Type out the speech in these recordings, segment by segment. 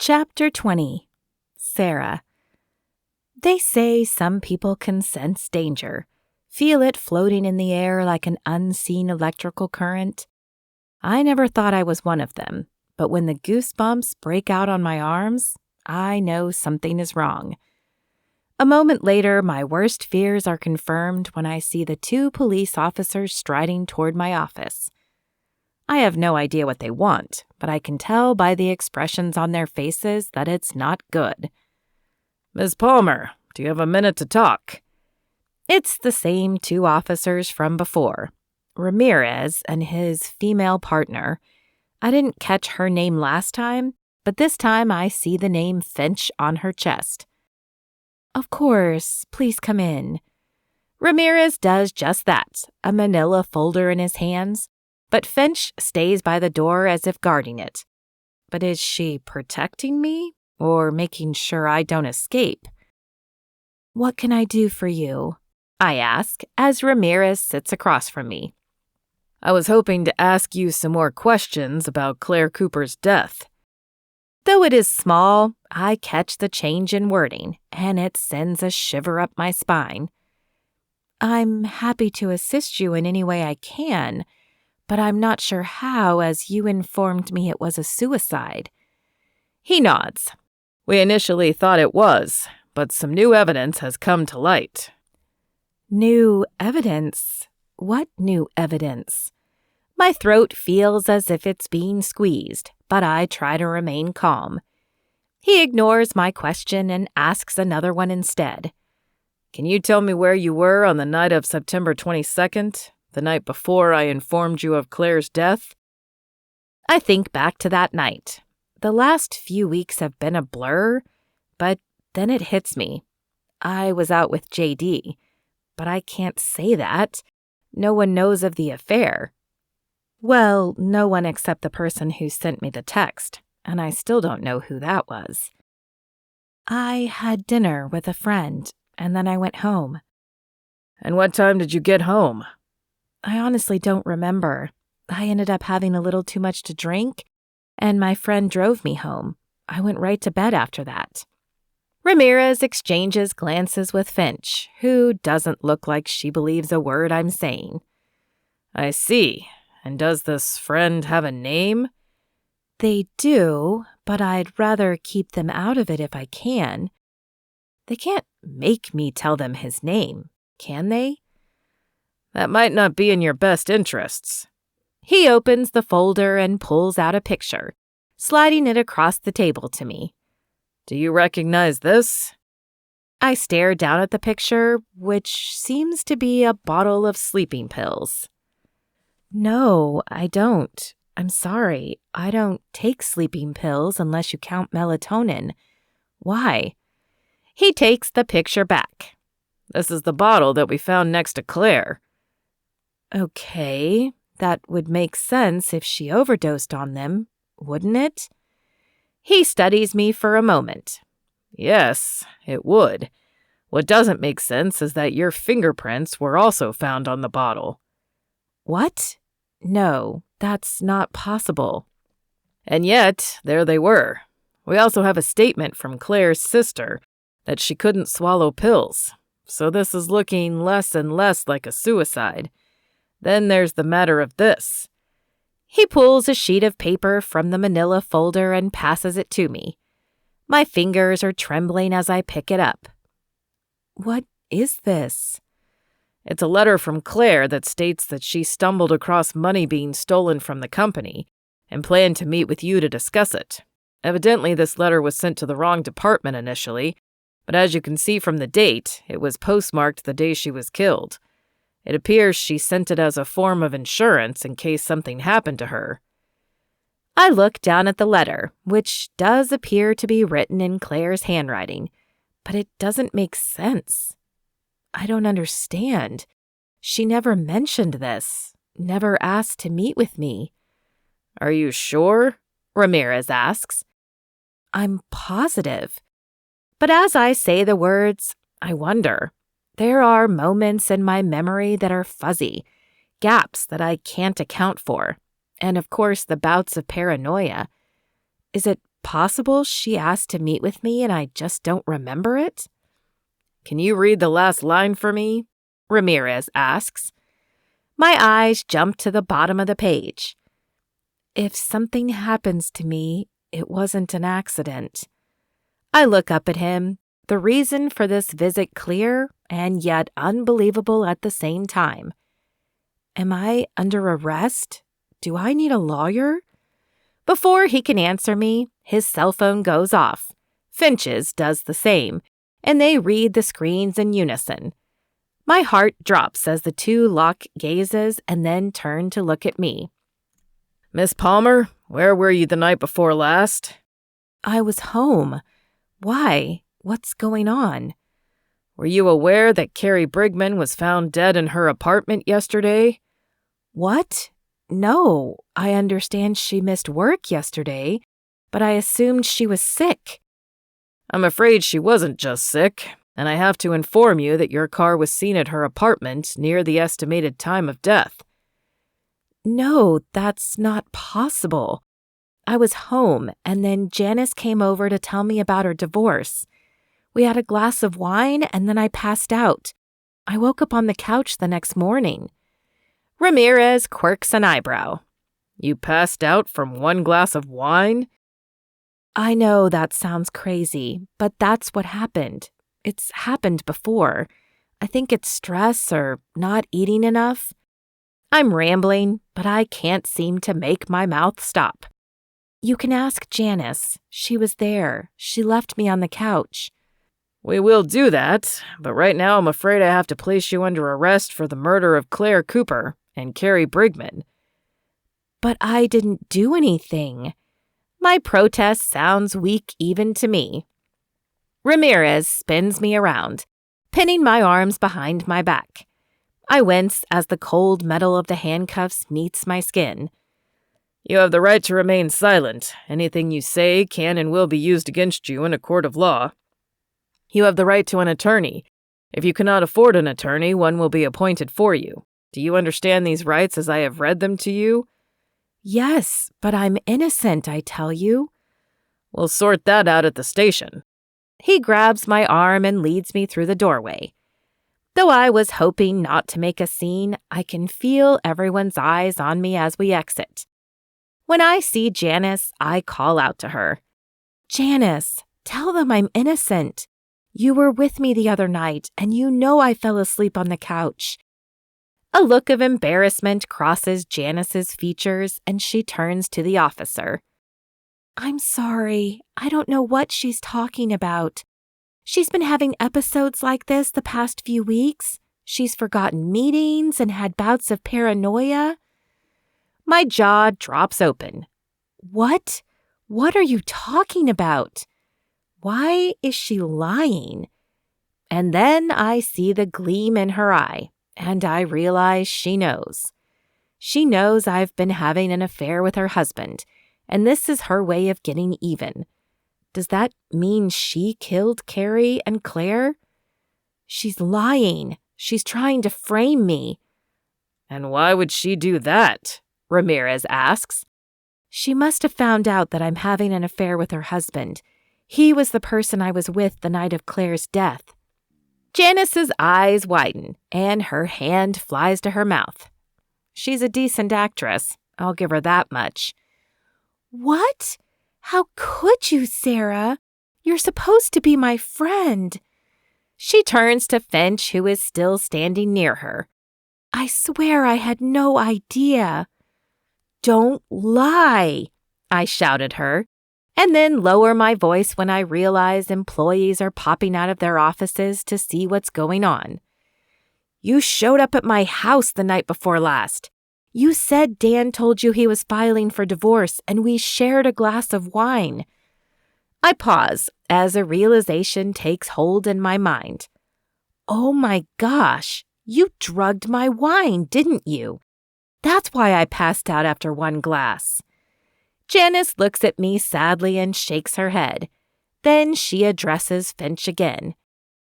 Chapter 20. Sarah. They say some people can sense danger, feel it floating in the air like an unseen electrical current. I never thought I was one of them, but when the goosebumps break out on my arms, I know something is wrong. A moment later, my worst fears are confirmed when I see the 2 police officers striding toward my office. I have no idea what they want, but I can tell by the expressions on their faces that it's not good. "Miss Palmer, do you have a minute to talk?" It's the same 2 officers from before, Ramirez and his female partner. I didn't catch her name last time, but this time I see the name Finch on her chest. Of course, please come in. Ramirez does just that, a manila folder in his hands, but Finch stays by the door as if guarding it. But is she protecting me or making sure I don't escape? What can I do for you? I ask as Ramirez sits across from me. "I was hoping to ask you some more questions about Claire Cooper's death." Though it is small, I catch the change in wording, and it sends a shiver up my spine. I'm happy to assist you in any way I can, but I'm not sure how, as you informed me it was a suicide. He nods. "We initially thought it was, but some new evidence has come to light." New evidence? What new evidence? My throat feels as if it's being squeezed, but I try to remain calm. He ignores my question and asks another one instead. "Can you tell me where you were on the night of September 22nd, the night before I informed you of Claire's death?" I think back to that night. The last few weeks have been a blur, but then it hits me. I was out with JD, but I can't say that. No one knows of the affair. Well, no one except the person who sent me the text, and I still don't know who that was. I had dinner with a friend, and then I went home. "And what time did you get home?" I honestly don't remember. I ended up having a little too much to drink, and my friend drove me home. I went right to bed after that. Ramirez exchanges glances with Finch, who doesn't look like she believes a word I'm saying. "I see. And does this friend have a name?" They do, but I'd rather keep them out of it if I can. They can't make me tell them his name, can they? "That might not be in your best interests." He opens the folder and pulls out a picture, sliding it across the table to me. "Do you recognize this?" I stare down at the picture, which seems to be a bottle of sleeping pills. No, I don't. I'm sorry. I don't take sleeping pills unless you count melatonin. Why? He takes the picture back. "This is the bottle that we found next to Claire." Okay, that would make sense if she overdosed on them, wouldn't it? He studies me for a moment. "Yes, it would. What doesn't make sense is that your fingerprints were also found on the bottle." What? No, that's not possible. "And yet, there they were. We also have a statement from Claire's sister that she couldn't swallow pills, so this is looking less and less like a suicide. Then there's the matter of this." He pulls a sheet of paper from the manila folder and passes it to me. My fingers are trembling as I pick it up. What is this? "It's a letter from Claire that states that she stumbled across money being stolen from the company and planned to meet with you to discuss it. Evidently, this letter was sent to the wrong department initially, but as you can see from the date, it was postmarked the day she was killed. It appears she sent it as a form of insurance in case something happened to her." I look down at the letter, which does appear to be written in Claire's handwriting, but it doesn't make sense. I don't understand. She never mentioned this, never asked to meet with me. "Are you sure?" Ramirez asks. I'm positive. But as I say the words, I wonder. There are moments in my memory that are fuzzy, gaps that I can't account for, and of course the bouts of paranoia. Is it possible she asked to meet with me and I just don't remember it? Can you read the last line for me? Ramirez asks. My eyes jump to the bottom of the page. If something happens to me, it wasn't an accident. I look up at him, the reason for this visit clear and yet unbelievable at the same time. Am I under arrest? Do I need a lawyer? Before he can answer me, his cell phone goes off. Finch's does the same, and they read the screens in unison. My heart drops as the two lock gazes and then turn to look at me. Miss Palmer, where were you the night before last? I was home. Why? What's going on? Were you aware that Carrie Brigman was found dead in her apartment yesterday? What? No, I understand she missed work yesterday, but I assumed she was sick. I'm afraid she wasn't just sick, and I have to inform you that your car was seen at her apartment near the estimated time of death. No, that's not possible. I was home, and then Janice came over to tell me about her divorce. We had a glass of wine, and then I passed out. I woke up on the couch the next morning. Ramirez quirks an eyebrow. You passed out from one glass of wine? I know that sounds crazy, but that's what happened. It's happened before. I think it's stress or not eating enough. I'm rambling, but I can't seem to make my mouth stop. You can ask Janice. She was there. She left me on the couch. We will do that, but right now I'm afraid I have to place you under arrest for the murder of Claire Cooper and Carrie Brigman. But I didn't do anything. My protest sounds weak even to me. Ramirez spins me around, pinning my arms behind my back. I wince as the cold metal of the handcuffs meets my skin. You have the right to remain silent. Anything you say can and will be used against you in a court of law. You have the right to an attorney. If you cannot afford an attorney, one will be appointed for you. Do you understand these rights as I have read them to you? Yes, but I'm innocent, I tell you. We'll sort that out at the station. He grabs my arm and leads me through the doorway. Though I was hoping not to make a scene, I can feel everyone's eyes on me as we exit. When I see Janice, I call out to her. Janice, tell them I'm innocent. You were with me the other night, and you know I fell asleep on the couch. A look of embarrassment crosses Janice's features, and she turns to the officer. I'm sorry. I don't know what she's talking about. She's been having episodes like this the past few weeks. She's forgotten meetings and had bouts of paranoia. My jaw drops open. What? What are you talking about? Why is she lying? And then I see the gleam in her eye, and I realize she knows. She knows I've been having an affair with her husband, and this is her way of getting even. Does that mean she killed Carrie and Claire? She's lying. She's trying to frame me. And why would she do that? Ramirez asks. She must have found out that I'm having an affair with her husband. He was the person I was with the night of Claire's death. Janice's eyes widen, and her hand flies to her mouth. She's a decent actress. I'll give her that much. What? How could you, Sarah? You're supposed to be my friend. She turns to Finch, who is still standing near her. I swear I had no idea. Don't lie, I shout at her, and then lower my voice when I realize employees are popping out of their offices to see what's going on. You showed up at my house the night before last. You said Dan told you he was filing for divorce, and we shared a glass of wine. I pause as a realization takes hold in my mind. Oh my gosh, you drugged my wine, didn't you? That's why I passed out after one glass. Janice looks at me sadly and shakes her head. Then she addresses Finch again.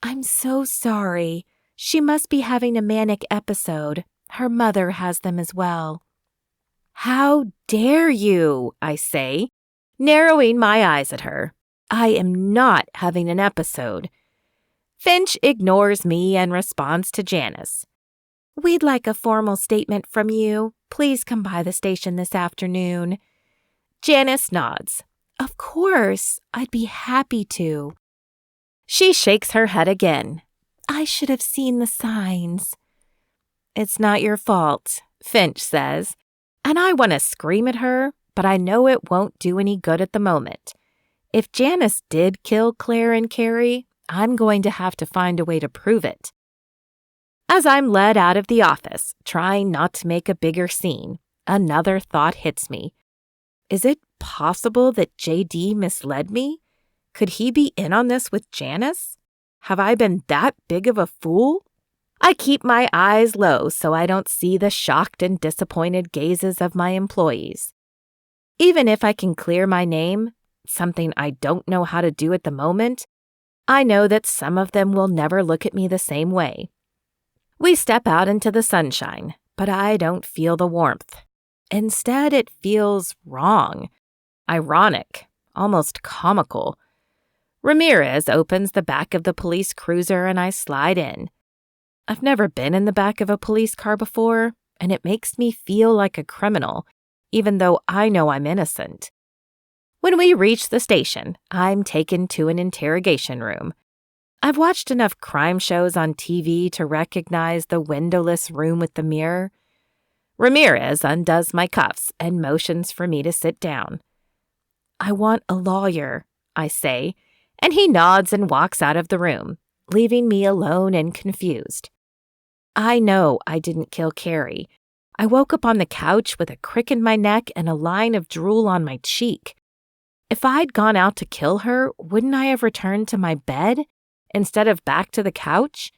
I'm so sorry. She must be having a manic episode. Her mother has them as well. How dare you, I say. narrowing my eyes at her. I am not having an episode. Finch ignores me and responds to Janice. We'd like a formal statement from you. Please come by the station this afternoon. Janice nods. Of course, I'd be happy to. She shakes her head again. I should have seen the signs. It's not your fault, Finch says, and I want to scream at her, but I know it won't do any good at the moment. If Janice did kill Claire and Carrie, I'm going to have to find a way to prove it. As I'm led out of the office, trying not to make a bigger scene, another thought hits me. Is it possible that JD misled me? Could he be in on this with Janice? Have I been that big of a fool? I keep my eyes low so I don't see the shocked and disappointed gazes of my employees. Even if I can clear my name, something I don't know how to do at the moment, I know that some of them will never look at me the same way. We step out into the sunshine, but I don't feel the warmth. Instead, it feels wrong, ironic, almost comical. Ramirez opens the back of the police cruiser and I slide in. I've never been in the back of a police car before, and it makes me feel like a criminal, even though I know I'm innocent. When we reach the station, I'm taken to an interrogation room. I've watched enough crime shows on TV to recognize the windowless room with the mirror. Ramirez undoes my cuffs and motions for me to sit down. I want a lawyer, I say, and he nods and walks out of the room, leaving me alone and confused. I know I didn't kill Carrie. I woke up on the couch with a crick in my neck and a line of drool on my cheek. If I'd gone out to kill her, wouldn't I have returned to my bed instead of back to the couch?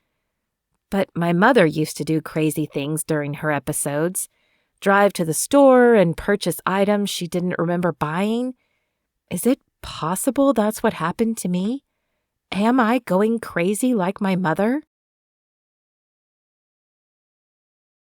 But my mother used to do crazy things during her episodes, drive to the store and purchase items she didn't remember buying. Is it possible that's what happened to me? Am I going crazy like my mother?